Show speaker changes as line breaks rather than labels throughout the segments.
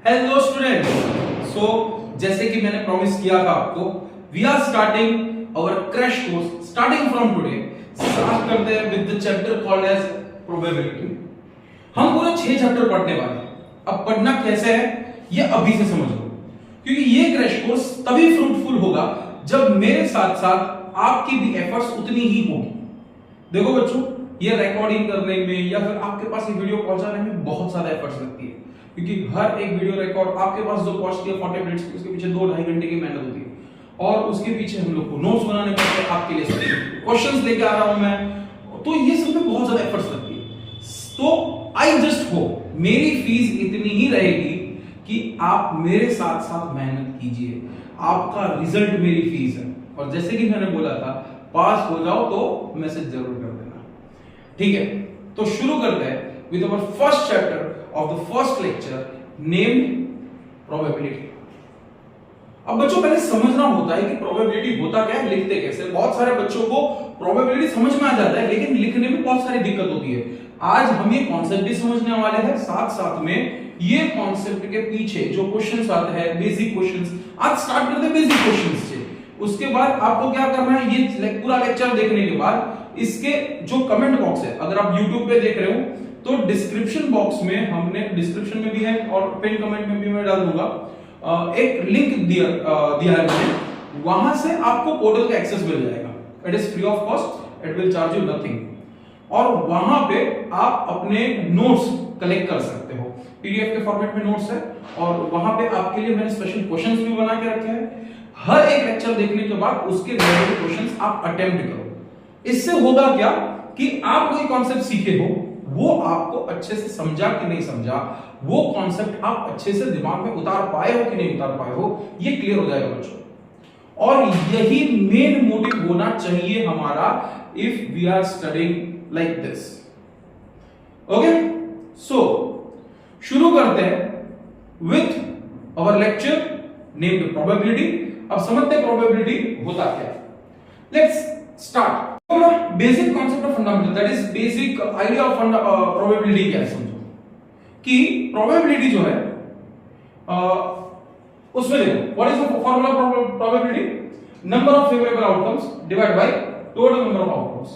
Hello students. सो जैसे कि मैंने प्रॉमिस किया था आपको, we are starting our crash course starting from today. Start करते हैं with the chapter called as probability. हम पूरे 6 चैप्टर पढ़ने वाले हैं। अब पढ़ना कैसे है ये अभी से समझ लो, क्योंकि ये क्रैश कोर्स तभी फ्रूटफुल होगा जब मेरे साथ साथ आपकी भी एफर्ट्स उतनी ही होगी। देखो बच्चों, ये रिकॉर्डिंग करने में या फिर आपके पास ये वीडियो पहुंचाने में बहुत सारा एफर्ट्स लगती है, क्योंकि हर एक वीडियो रिकॉर्ड आपके पास जो पहुंचती है 40 मिनट्स की, उसके पीछे 2-2.5 घंटे की मेहनत होती है। और उसके पीछे हम लोग को नोट्स बनाने पड़ते हैं आपके लिए, क्वेश्चंस लेके आ रहा हूं मैं, तो ये सब में बहुत ज्यादा एफर्ट्स लगती है। तो आई जस्ट होप मेरी फीस इतनी ही रहेगी कि आप मेरे साथ साथ मेहनत कीजिए। आपका रिजल्ट मेरी फीस है, और जैसे कि मैंने बोला था, पास हो जाओ तो मैसेज जरूर कर देना, ठीक है। तो शुरू करते हैं with our first chapter of the first lecture named probability। अब बच्चों पहले समझना होता है कि probability होता क्या है, लिखते कैसे। बहुत सारे बच्चों को probability समझ में आ जाता है, लेकिन लिखने में बहुत सारी दिक्कत होती है। आज हम ये कॉन्सेप्ट भी समझने वाले हैं, साथ साथ में ये कॉन्सेप्ट के पीछे जो क्वेश्चंस आते हैं, बेसिक क्वेश्चंस। आज स्टार्ट करते हैं बेसिक क्वेश्चंस से। उसके बाद आपको क्या करना है, ये पूरा लेक्चर देखने के बाद इसके जो कमेंट बॉक्स है, अगर आप YouTube पे देख रहे हो तो डिस्क्रिप्शन बॉक्स में हमने, डिस्क्रिप्शन में भी है और पिन कमेंट में भी मैं डाल दूंगा, एक लिंक दिया है मैंने, वहां से आपको पोर्टल का एक्सेस मिल जाएगा। It is free of cost, it will charge you nothing. और वहां पे आप अपने नोट्स कलेक्ट कर सकते हो, पीडीएफ के फॉर्मेट में नोट्स है, और वहां पे आपके लिए मैंने स्पेशल क्वेश्चंस भी बना के रखे हैं। हर एक लेक्चर देखने के बाद उसके रिलेटेड क्वेश्चंस आप अटेम्प्ट करो। इससे होगा क्या कि आप कोई कॉन्सेप्ट सीखे हो, वो आपको अच्छे से समझा कि नहीं समझा, वो कॉन्सेप्ट आप अच्छे से दिमाग में उतार पाए हो कि नहीं उतार पाए हो, ये क्लियर हो जाएगा बच्चों। और यही मेन मोटिव होना चाहिए हमारा, if we are studying like this. Okay, so शुरू करते हैं with our lecture named probability. अब समझते हैं प्रोबेबिलिटी होता क्या है। Let's start. Basic concept of fundamental, that is basic idea of probability क्या है समझो। कि प्रोबेबिलिटी जो है उसमें देखो, what is the formula of probability, number of favourable outcomes divide by total number of outcomes.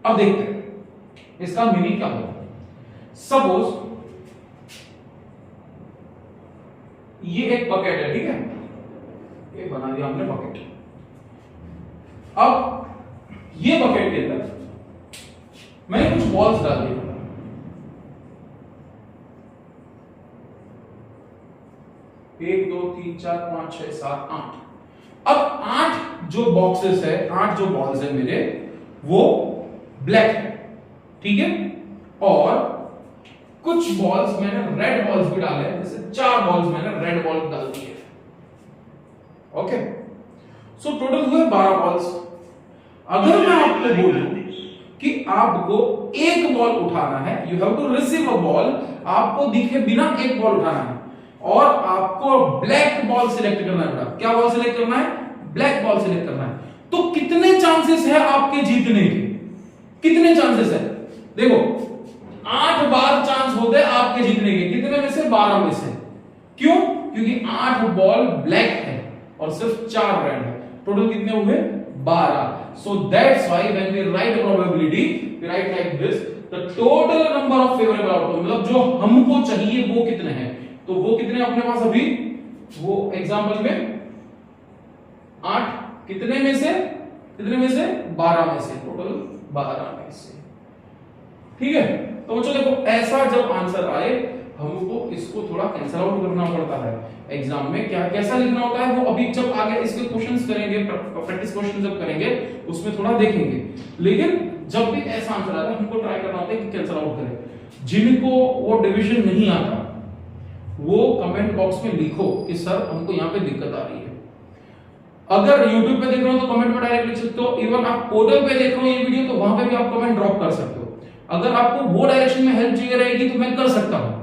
अब देखते हैं इसका मीनिंग क्या होगा। सपोज ये एक बकेट है, ठीक है, ये बना दिया हमने बकेट। अब ये बकेट के अंदर मैंने कुछ बॉल्स डाल दिए, 1 2 3 4 5 6 7 8। अब 8 जो बॉक्सेस है, 8 जो बॉल्स है मेरे, वो ब्लैक है, ठीक है। और कुछ बॉल्स मैंने रेड बॉल्स भी डाले हैं, जैसे 4 बॉल्स मैंने रेड बॉल डाल दिए। ओके, सो टोटल हुए 12 बॉल्स। अगर मैं आपको बोलूं कि आपको एक बॉल उठाना है, you have to receive a ball, आपको दिखे बिना एक बॉल उठाना है, और आपको ब्लैक बॉल सिलेक्ट करना है। क्या बॉल सिलेक्ट करना है? ब्लैक बॉल सिलेक्ट करना है। तो कितने चांसेस है आपके जीतने के? कितने चांसेस है? देखो, 8 बार चांस होते हैं आपके जीतने के। कितने में से? 12 में से। क्यों? क्योंकि 8 बॉल ब्लैक है और सिर्फ 4 रेड है। टोटल कितने हुए? 12। So that's why when we write a probability, we write like this: the total number of favorable outcome, मतलब जो हमको चाहिए वो कितने हैं। तो वो कितने अपने पास अभी, वो एग्जांपल में 8, कितने में से? कितने में से? 12 में से। टोटल 12 में से, ठीक है। तो बच्चों देखो, ऐसा जब आंसर आए, हमको इसको थोड़ा कैंसिल आउट करना पड़ता है एग्जाम में। क्या कैसा लिखना होता है वो अभी जब आगे इसके क्वेश्चंस करेंगे, प्रैक्टिस क्वेश्चन जब करेंगे, उसमें थोड़ा देखेंगे। लेकिन जब भी ऐसा आंसर आता है, हमको ट्राई करना होता है कि कैंसिल आउट करें। जिनको वो डिवीजन नहीं आता, वो कमेंट बॉक्स में लिखो कि सर हमको यहाँ पे दिक्कत आ रही है। अगर YouTube पे देख रहे हो तो कमेंट में डायरेक्ट लिख सकते हो। इवन आप पोर्टल पे देख रहे हो ये वीडियो, तो वहां पे भी आप कमेंट ड्रॉप कर सकते हो। अगर आपको वो डायरेक्शन में हेल्प चाहिए रहेगी तो मैं कर सकता हूं,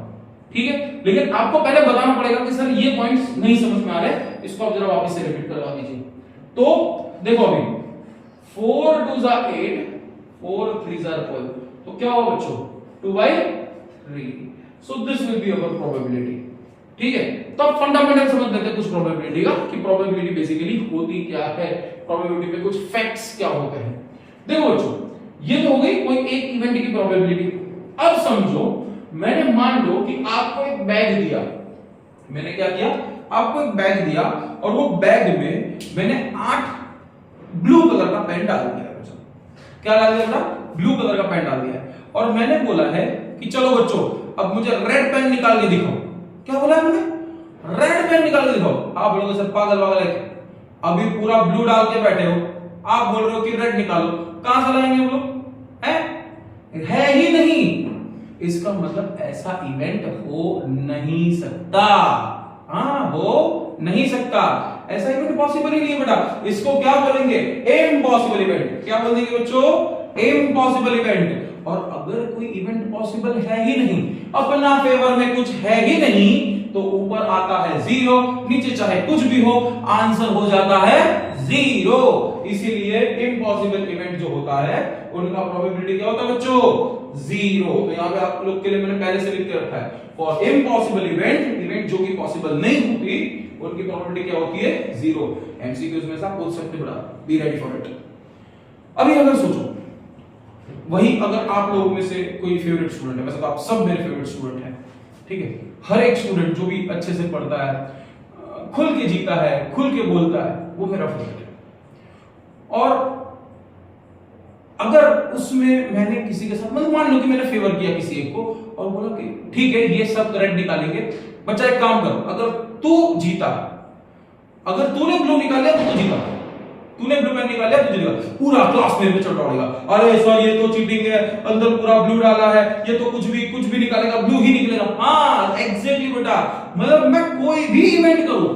ठीक है। लेकिन आपको पहले बताना पड़ेगा कि सर ये पॉइंट्स नहीं समझ में आ रहे, इसको आप जरा वापस से रिपीट करवा दीजिए। तो देखो, अभी 4 2 8, 4 3 12, तो क्या होगा बच्चों? 2/3। So this will be our probability. ठीक है, तो अब फंडामेंटल समझ लेते हैं कुछ प्रोबेबिलिटी का कि प्रोबेबिलिटी बेसिकली होती क्या है, प्रोबेबिलिटी पे कुछ फैक्ट्स क्या होते हैं। देखो बच्चों, ये तो हो गई कोई एक इवेंट की प्रोबेबिलिटी। अब समझो मैंने मान लो कि आपको एक बैग दिया, मैंने क्या किया, आपको एक बैग दिया और वो बैग में मैंने 8 ब्लू कलर का पेन डाल दिया। क्या डाल दिया बेटा? ब्लू कलर का पेन डाल दिया और मैंने बोला है कि चलो बच्चों अब मुझे रेड पेन निकाल के दिखाओ। क्या बोला है मैंने? रेड पेन निकाल के दिखाओ। आप बोलोगे सर पागल वागल है, अभी पूरा ब्लू डाल के बैठे हो, आप बोल रहे हो कि रेड निकालो, कहां से लाएंगे हम लोग? है ही नहीं। इसका मतलब ऐसा इवेंट हो नहीं सकता। हाँ, हो नहीं सकता, ऐसा इवेंट पॉसिबल ही नहीं है बेटा। इसको क्या बोलेंगे? Impossible event. क्या बोलेंगे बच्चों? Impossible event. और अगर कोई इवेंट पॉसिबल है ही नहीं, अपना फेवर में कुछ है ही नहीं, तो ऊपर आता है 0, नीचे चाहे कुछ भी हो आंसर हो जाता है 0। इसीलिए इम्पॉसिबल इवेंट जो होता है उनका प्रोबेबिलिटी क्या होता है बच्चों? 0। तो यहां पे आप लोग के लिए मैंने पहले से लिख के रखा है, फॉर इम्पॉसिबल इवेंट, इवेंट जो कि पॉसिबल नहीं होती, उनकी प्रोबेबिलिटी क्या होती है? 0। एमसीक्यूज में से आप पूछ सकते बेटा, बी रेडी फॉर इट। अभी अगर सोचो, वही अगर आप लोगों में से कोई फेवरेट स्टूडेंट है, वैसे तो आप सब मेरे फेवरेट स्टूडेंट हैं, ठीक है, हर एक स्टूडेंट जो भी अच्छे से पढ़ता है, खुल के जीता है, खुल के बोलता है, वो मेरा फेवरेट है। और अगर उसमें मैंने किसी के साथ, मतलब मान लो कि मैंने फेवर किया किसी एक को और बोला कि ठीक है ये सब रेड निकालेंगे, बच्चा एक काम करो, अगर तू जीता, अगर तूने ब्लू निकाल लिया तो तू जीता, तूने ब्लू पेन निकाल लिया तो जीता, पूरा क्लास मेरे पे चढ़ पड़ेगा, अरे सर ये तो चीटिंग है, अंदर पूरा ब्लू डाला है, ये तो कुछ भी निकालेगा, ब्लू ही निकलेगा। हाँ एग्जैक्टली बेटा, मतलब मैं कोई भी इवेंट करूं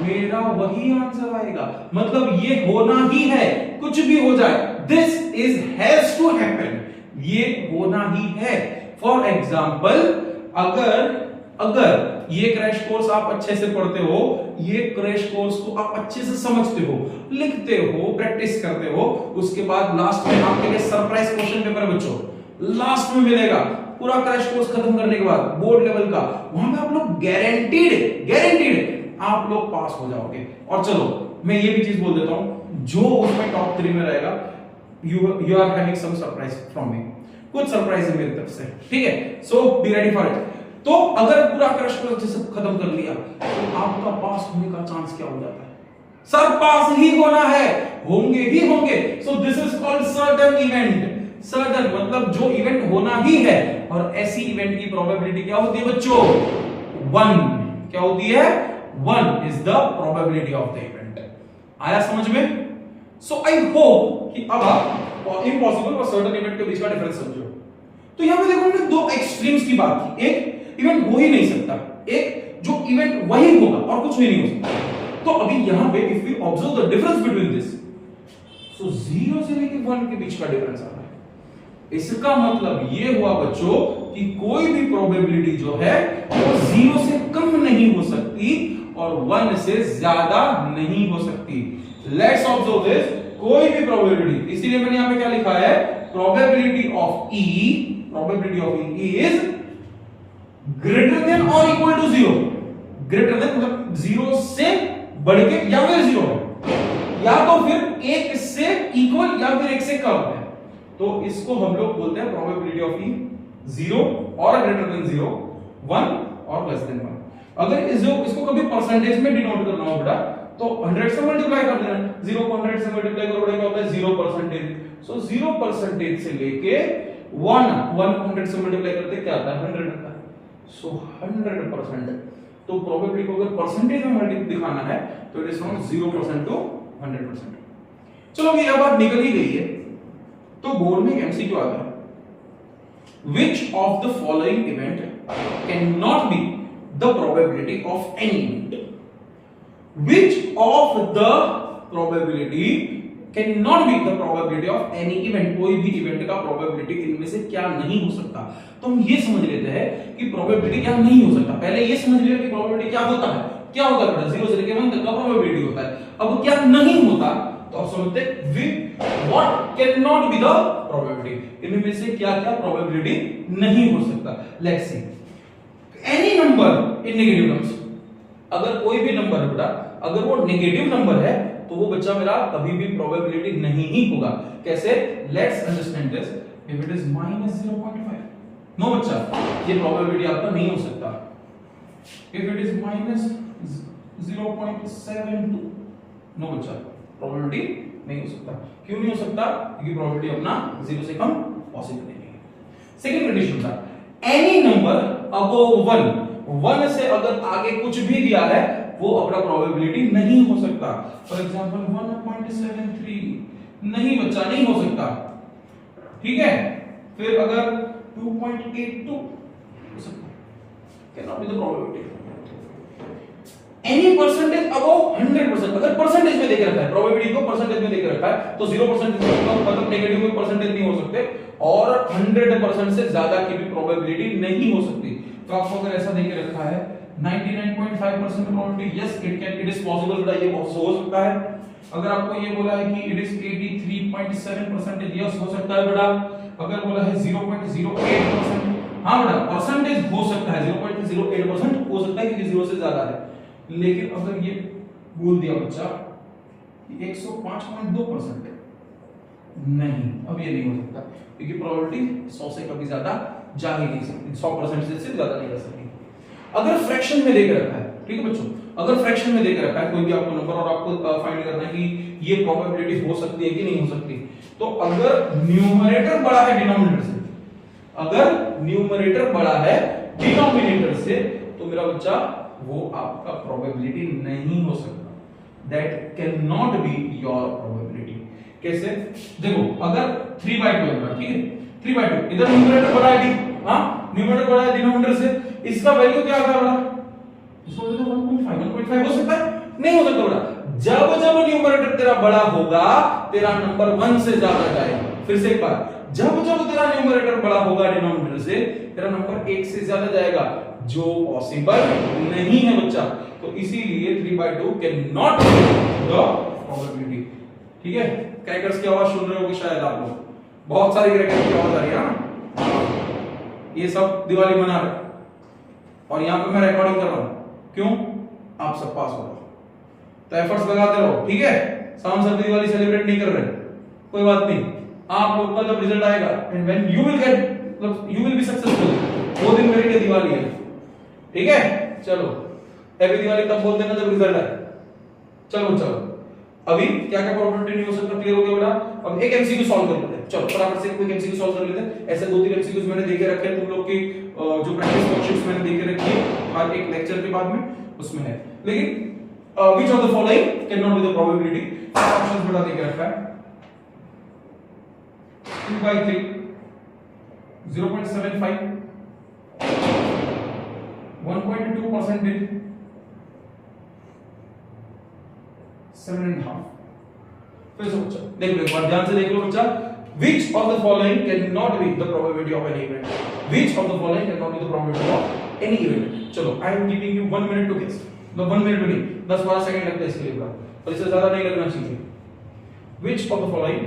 मेरा वही आंसर आएगा, मतलब ये होना ही है, कुछ भी हो जाए, this is has to happen, ये होना ही है। फॉर एग्जाम्पल, अगर ये क्रैश कोर्स आप अच्छे से पढ़ते हो, ये क्रैश कोर्स को आप अच्छे से समझते हो, लिखते हो, प्रैक्टिस करते हो, उसके बाद लास्ट में आपके लिए सरप्राइज क्वेश्चन पेपर बच्चों लास्ट में मिलेगा, पूरा क्रैश कोर्स खत्म करने के बाद बोर्ड लेवल का, वहां पे आप लोग गारंटीड आप लोग पास हो जाओगे। और चलो मैं ये भी चीज बोल देता हूं, जो उसमें टॉप 3 में रहेगा, you are having some surprise from me, कुछ सरप्राइज है मेरी तरफ से, ठीक है। So be ready for it. तो अगर पूरा क्रैश कोर्स अच्छे से खत्म कर लिया तो आपका पास होने का चांस क्या हो जाता है? सर पास ही होना है, होंगे ही होंगे। So this is called certain event. Certain मतलब जो इवेंट होना ही है, और ऐसी इवेंट की प्रोबेबिलिटी क्या होती है बच्चों? 1। क्या होती है? 1 is the probability of the event. आया समझ में? सो आई होप कि अब आप इम्पॉसिबल और सर्टेन इवेंट के बीच का डिफरेंस समझो। तो यहां पे देखो हमने दो एक्सट्रीम्स की बात की, एक इवेंट हो ही नहीं सकता, एक जो इवेंट वही होगा और कुछ भी नहीं हो सकता। तो अभी यहां पे if we observe the difference between this, so 0 से लेके 1 के बीच का डिफरेंस आ रहा है। इसका मतलब ये हुआ बच्चों कि कोई भी प्रोबेबिलिटी जो है वो 0 से कम नहीं हो सकती और 1 से ज्यादा नहीं हो सकती। लेट्स ऑब्जर्व दिस, कोई भी प्रोबेबिलिटी, इसीलिए मैंने यहां पे क्या लिखा है? Probability of E is greater than और इक्वल टू 0। ग्रेटर देन मतलब 0 से बढ़ के या फिर 0 है, या तो फिर 1 से इक्वल या फिर 1 से कम है, तो इसको हम लोग बोलते हैं प्रोबेबिलिटी ऑफ E 0 और ग्रेटर देन 0, 1 और लेस देन 1। अगर इसको कभी परसेंटेज में डिनोट करना हो बेटा तो 100 से मल्टीप्लाई कर देना, 0 को 100 से मल्टीप्लाई करोगे क्या होता है? 0%। सो 0% से लेके 1 को 100 से मल्टीप्लाई करते क्या आता है? 100 आता है। सो 100%। तो प्रोबेबिलिटी को अगर परसेंटेज में मल्टीप्लाई दिखाना है तो इट इज फ्रॉम 0% टू 100%। चलो अभी यह बात निकल ही गई है, तो बोर्ड में एमसीक्यू आता है, which of the following event can not be the probability of any event? Which of the probability cannot be the probability of any event? कोई भी इवेंट का प्रोबेबिलिटी इनमें से क्या नहीं हो सकता। तो हम ये समझ लेते हैं कि प्रोबेबिलिटी क्या नहीं हो सकता। पहले ये समझ लिया कि प्रोबेबिलिटी क्या होता है, क्या होता है? 0 से लेकर 1 तक का प्रोबेबिलिटी होता है। अब क्या नहीं होता तो आप समझते हैं what can not be the probability, इनमें से क्या क्या प्रोबेबिलिटी नहीं हो सकता। Let's see, any number in negative terms, अगर कोई भी नंबर है बेटा, अगर वो नेगेटिव नंबर है तो वो बच्चा मेरा कभी भी प्रोबेबिलिटी नहीं ही होगा। कैसे? Let's understand this. If it is -0.5, no बच्चा, ये प्रोबेबिलिटी आपका नहीं हो सकता। इफ इट इज -0.72, नो बच्चा, प्रोबेबिलिटी नहीं हो सकता। क्यों नहीं हो सकता? क्योंकि प्रोबेबिलिटी अपना 0 से कम पॉसिबल नहीं है। सेकंड कंडीशन था, एनी नंबर अबव 1 से अगर आगे कुछ भी दिया है वो अपना प्रोबेबिलिटी नहीं हो सकता। फॉर एग्जांपल 1.73, नहीं बच्चा, नहीं हो सकता। ठीक है, फिर अगर 2.82 हो सकता, can not be the probability. Any percentage above 100%, अगर परसेंटेज में देके रखा है, प्रोबेबिलिटी को परसेंटेज में देके रखा है, तो 0% मतलब नेगेटिव में परसेंटेज नहीं हो सकते, और 100% से ज्यादा की भी प्रोबेबिलिटी नहीं हो सकती। तो आपको अगर ऐसा देके रखा है 99.5% probability, yes it can, it is possible, बेटा ये हो सकता है। अगर आपको ये बोला है कि इट इज 83.7%, यस हो सकता है बेटा। अगर बोला है 0.08%, हां बेटा परसेंटेज हो सकता है, 0.08% हो सकता है क्योंकि 0 से ज्यादा है। लेकिन अगर ये बोल दिया बच्चा कि 105.2%, नहीं, अब ये नहीं हो सकता क्योंकि प्रोबेबिलिटी 100 से कभी ज्यादा जा ही नहीं सकती, 100% से ज्यादा नहीं जा सकती। अगर फ्रैक्शन में देकर रखा है, ठीक है बच्चों, अगर फ्रैक्शन में देकर रखा है कोई भी आपको नंबर और आपको फाइंड करना है कि ये प्रोबेबिलिटी हो सकती है कि नहीं हो सकती, तो अगर न्यूमरेटर बड़ा है डिनोमिनेटर से, अगर न्यूमरेटर बड़ा है डिनोमिनेटर से, तो मेरा बच्चा वो आपका प्रोबेबिलिटी नहीं हो सकता, that can not be your probability. कैसे? देखो अगर 3/2 है, ठीक है, 3/2 इधर न्यूमरेटर बड़ा है, हां न्यूमरेटर बड़ा है डिनोमिनेटर से, इसका वैल्यू क्या आ रहा है? इसको 1.5 हो सकता है? नहीं हो सकता बेटा। जब जब न्यूमरेटर तेरा बड़ा होगा, तेरा नंबर 1 से ज्यादा जाएगा। फिर से एक बार, जब जब तेरा न्यूमरेटर बड़ा होगा डिनोमिनेटर से, तेरा नंबर 1 से ज्यादा जाएगा, जो पॉसिबल नहीं है बच्चा। तो इसीलिए 3/2 can not be the probability. ठीक है, क्रैकर्स की आवाज सुन रहे होगे शायद आप लोग, बहुत सारी क्रैकर्स की आवाज आ रही है ना। ये सब दिवाली मना रहे और यहाँ पे मैं रिकॉर्डिंग कर रहा हूं, क्यों? आप सब पास हो रहे, तो एफर्ट्स लगाते रहो, ठीक है। शाम सर दिवाली सेलिब्रेट नहीं कर रहे, कोई बात नहीं, आप लोग का जब रिजल्ट आएगा and when you will get, you will be successful, वो दिन मेरे लिए दिवाली है, ठीक है। चलो हैप्पी दिवाली तब बोलते हैं ना जब रिजल्ट आए। चलो चलो, अभी क्या क्या प्रोबेबिलिटी नहीं हो सकता, क्लियर हो गया बेटा। अब एक एमसीक्यू सॉल्व कर लेते हैं, चलो फटाफट से कोई एमसीक्यू सॉल्व कर लेते हैं। ऐसे 2-3 एमसीक्यूज मैंने देके रखे हैं तुम लोग की, जो प्रैक्टिस वर्कशीट्स मैंने देके रखी है हर एक लेक्चर के बाद में, उसमें है। लेकिन which of the following can not be the probability, options बेटा देके रखा है 2/3, 0.75, 1.2%, 7.5। फिर से बच्चा देख लो, एक बार ध्यान से देख लो बच्चा, which of the following cannot be the probability of any event, which of the following cannot be the probability of any event। चलो I am giving you 1 minute to guess, no 1 minute नहीं, 10-12 second लगते हैं इसके लिए, और इससे ज्यादा नहीं लगना चाहिए। which of the following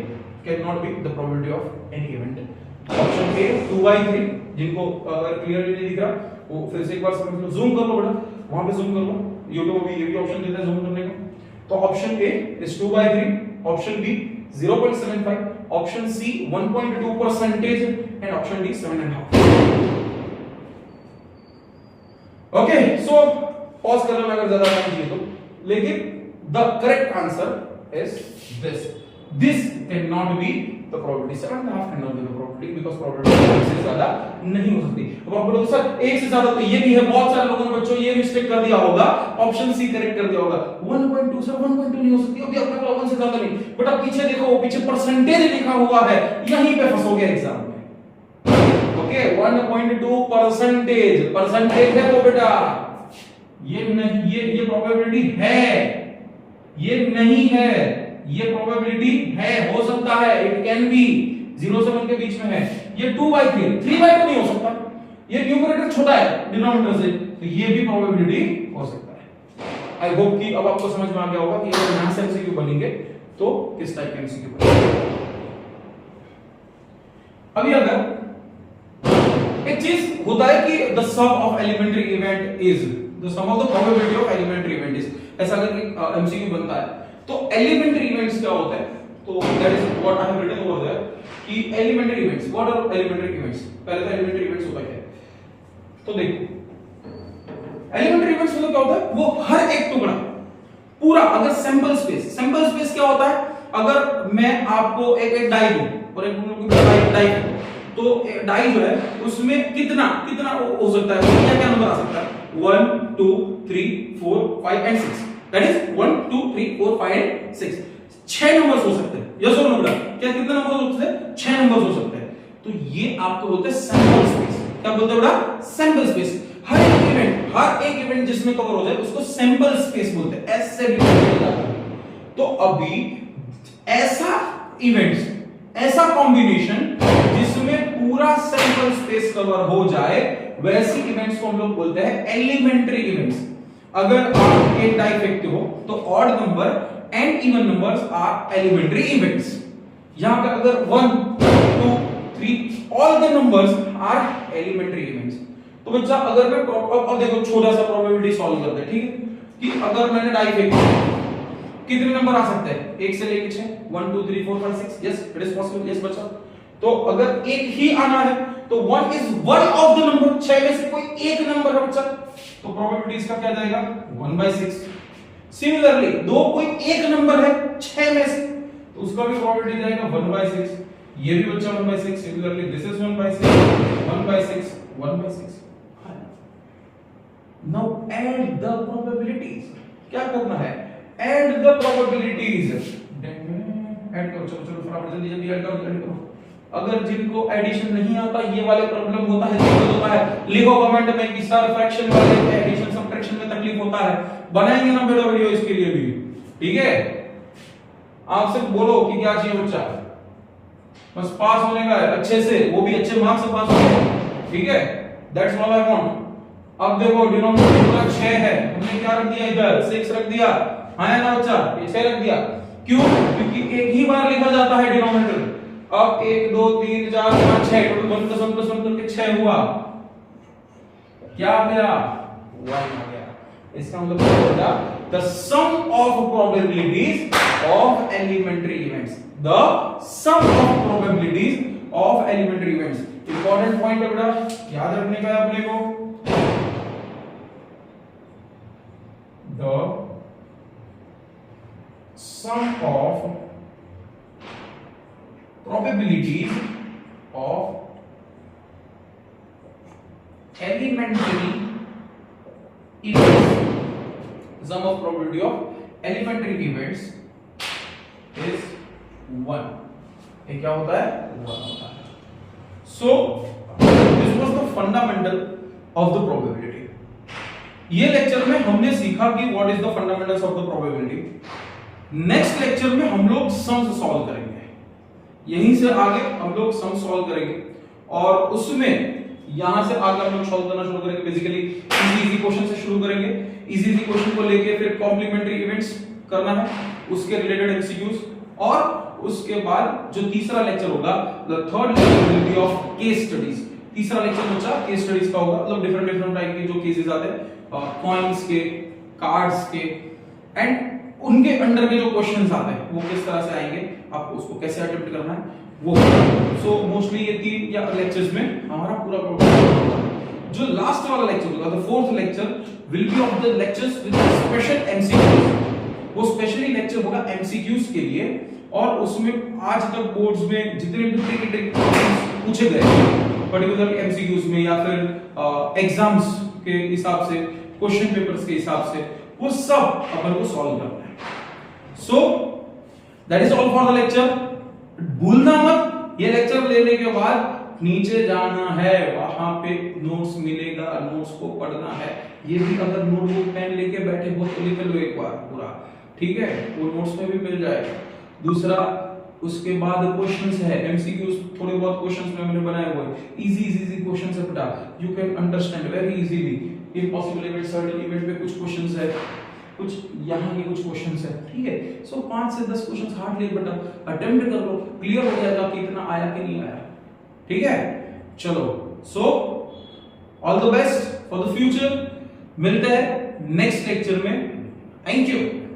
cannot be the probability of any event? Option A 2/3, जिनको अगर क्लियरली नहीं दिख रहा वो फिर से एक बार समझ लो, जूम कर लो बेटा, वहां पे जूम कर लो, YouTube अभी ये भी ऑप्शन देता है जूम करने का। तो option A is 2/3, option B 0.75, option C 1.2% and option D 7.5। Okay, so pause कर लेना अगर ज्यादा टाइम चाहिए तो, लेकिन the correct answer is this can not be the probability, 7.5 can not be the probability, because probability एक से ज्यादा नहीं हो सकती। अब आप बोलोगे सर एक से ज्यादा तो ये भी है, बहुत सारे लोगों ने बच्चों ये मिस्टेक कर दिया होगा, ऑप्शन सी करेक्ट कर दिया होगा। 1.2 सर 1.2 नहीं हो सकती, अभी अपने को 1 से ज्यादा नहीं, बेटा पीछे देखो, पीछे परसेंटेज लिखा हुआ है, यहीं पे फंसोगे एग्जाम में। ओके, 1.2 परसेंटेज है वो बेटा, ये नहीं, ये प्रोबेबिलिटी है, ये नहीं है, ये प्रोबेबिलिटी है, हो सकता है, इट कैन बी, 0 से 1 के बीच में है। ये 2/3, 3/2 नहीं हो सकता, ये न्यूमरेटर छोटा है डिनोमिनेटर से, तो ये भी प्रोबेबिलिटी हो सकता है। आई होप कि अब आपको समझ में आ गया होगा कि अगर यहां से एमसीक्यू बनेंगे तो किस टाइप के एमसीक्यू बनेंगे। अभी अगर एक चीज होता है कि the sum of elementary event is, the sum of the probability of elementary event is, ऐसा करके एमसीक्यू बनता है। तो एलिमेंट्री इवेंट्स क्या होता है, तो that is what I have written over there कि elementary events, what are elementary events. पहले तो एलिमेंट्री इवेंट्स होता क्या है, तो देखो एलिमेंट्री इवेंट्स मतलब क्या होता है, वो हर एक टुकड़ा पूरा, अगर सैंपल स्पेस क्या होता है, अगर मैं आपको एक डाई दूं और एक डाई, तो डाई जो है उसमें कितना हो सकता है, क्या नंबर आ सकता है, 1 2 3 4 5 and 6, that is 1 2 3 4 5 and 6, 6 numbers हो सकते हैं। यस और नो बेटा, क्या कितने नंबर हो सकते हैं, 6 नंबर्स हो सकते हैं। तो ये आपको बोलते हैं सैंपल स्पेस। क्या बोलते हैं बेटा, सैंपल स्पेस। हर एक इवेंट जिसमें कवर हो जाए उसको सैंपल स्पेस बोलते हैं, एस से डिफाइन जाता है। तो अभी ऐसा इवेंट्स, ऐसा कॉम्बिनेशन जिसमें पूरा सैंपल स्पेस कवर हो जाए, वैसी इवेंट्स को हम लोग बोलते हैं एलिमेंट्री इवेंट्स। अगर आप एक डाइफेक्टिव हो तो odd number and even numbers are elementary events. यहां पर अगर 1 2 3 all the numbers are elementary events. तो बच्चा अगर मैं अब देखो छोटा सा प्रोबेबिलिटी सॉल्व करते हैं, ठीक है, कि अगर मैंने डाइफेक्टिव कितने नंबर आ सकते हैं, 1 से लेके 6, 1 2 3 4 5 6, yes it is possible, yes बच्चा। तो अगर एक ही आना है तो 1 is one of the number, 6 में से कोई एक नंबर है बच्चा, तो प्रोबेबिलिटी इसका क्या जाएगा, 1/6। सिमिलरली दो कोई एक नंबर है 6 में से, तो उसका भी प्रोबेबिलिटी जाएगा 1/6, ये भी बच्चा 1/6। Similarly this is 1/6 1/6 1/6। Now add the probabilities, क्या करना है, ऐड द प्रोबेबिलिटीज, ऐड करो, चलो फटाफट जल्दी ऐड करो। अगर जिनको एडिशन नहीं आता, ये वाले प्रॉब्लम होता है, दिक्कत होता है, लिखो कमेंट में कि सर फ्रैक्शन वाले एडिशन सब्ट्रैक्शन में तकलीफ होता है, बनाएंगे ना बेटा वीडियो इसके लिए भी, ठीक है। आप सिर्फ बोलो कि क्या चाहिए बच्चा, बस पास होने का है अच्छे से, वो भी अच्छे मार्क्स से पास होने, ठीक है, दैट्स ऑल आई वांट। अब देखो डिनोमिनेटर पूरा 6 है, हमने क्या रख दिया इधर, 6 रख दिया, हाँ है ना बच्चा, ये 6 रख दिया। क्यों, क्योंकि एक ही बार लिखा जाता है डिनोमिनेटर। अब 1 2 3 4 5 6, टोटल 1 + 1 + 1 करके 6 हुआ, क्या आ गया, 1 आ गया। इसका मतलब क्या होगा, the sum of probabilities of elementary events, the sum of probabilities of elementary events. Important point है बेटा, याद रखने का है अपने को, the sum of probabilities of elementary events, sum of probability of elementary events is 1। ये क्या होता है, 1 होता है। So this was the fundamental of the probability। ये लेक्चर में हमने सीखा कि what is the fundamentals of the probability. Next lecture में हम लोग सम्स सॉल्व करेंगे, यहीं से आगे हम लोग सम्स सॉल्व करेंगे, और उसमें यहां से आगे हम लोग सॉल्व करना शुरू करेंगे। बेसिकली इजी क्वेश्चन से शुरू करेंगे, इजी क्वेश्चन को लेके फिर कॉम्प्लीमेंट्री इवेंट्स करना है, उसके रिलेटेड एमसीक्यूज, और उसके बाद जो तीसरा लेक्चर होगा, the third lecture will be of case studies. तीसरा लेक्चर बच्चा केस स्टडीज का होगा, मतलब डिफरेंट टाइप के जो केसेस आते हैं, कॉइन्स के, कार्ड्स के, एंड उनके अंडर के जो क्वेश्चंस आते हैं वो किस तरह से आएंगे, आपको उसको कैसे अटेम्प्ट करना है वो। सो मोस्टली ये 3 या लेक्चर्स में हमारा पूरा प्रोग्राम। जो लास्ट वाला लेक्चर होगा, the fourth lecture will be of the lectures with special MCQs. वो स्पेशली लेक्चर होगा एमसीक्यूज के लिए, और उसमें आज तक बोर्ड्स में जितने भी पूछे गए पर्टिकुलर एमसीक्यूज में या फिर एग्जाम्स के हिसाब से, क्वेश्चन पेपर्स के हिसाब से, वो सब अपन को सॉल्व करना है। So that is all for the lecture. भूलना मत, ये लेक्चर लेने के बाद नीचे जाना है, वहां पे नोट्स मिलेगा, नोट्स को पढ़ना है। ये भी अगर नोटबुक पेन लेके बैठे हो तो लिख लो एक बार पूरा, ठीक है, वो नोट्स में भी मिल जाएगा। दूसरा, उसके बाद क्वेश्चंस है, एमसीक्यूज थोड़े बहुत क्वेश्चंस में मैंने बनाए हुए, इजी क्वेश्चंस है बेटा, you can understand very easily. Impossible event, certain event पे कुछ क्वेश्चंस है, कुछ यहाँ के कुछ क्वेश्चंस है, ठीक है। सो 5 से 10 क्वेश्चंस हार्डली बेटा अटेम्प्ट कर लो, क्लियर हो जाएगा कि इतना आया कि नहीं आया, ठीक है। चलो, so all the best for the future. मिलते हैं नेक्स्ट लेक्चर में। Thank you.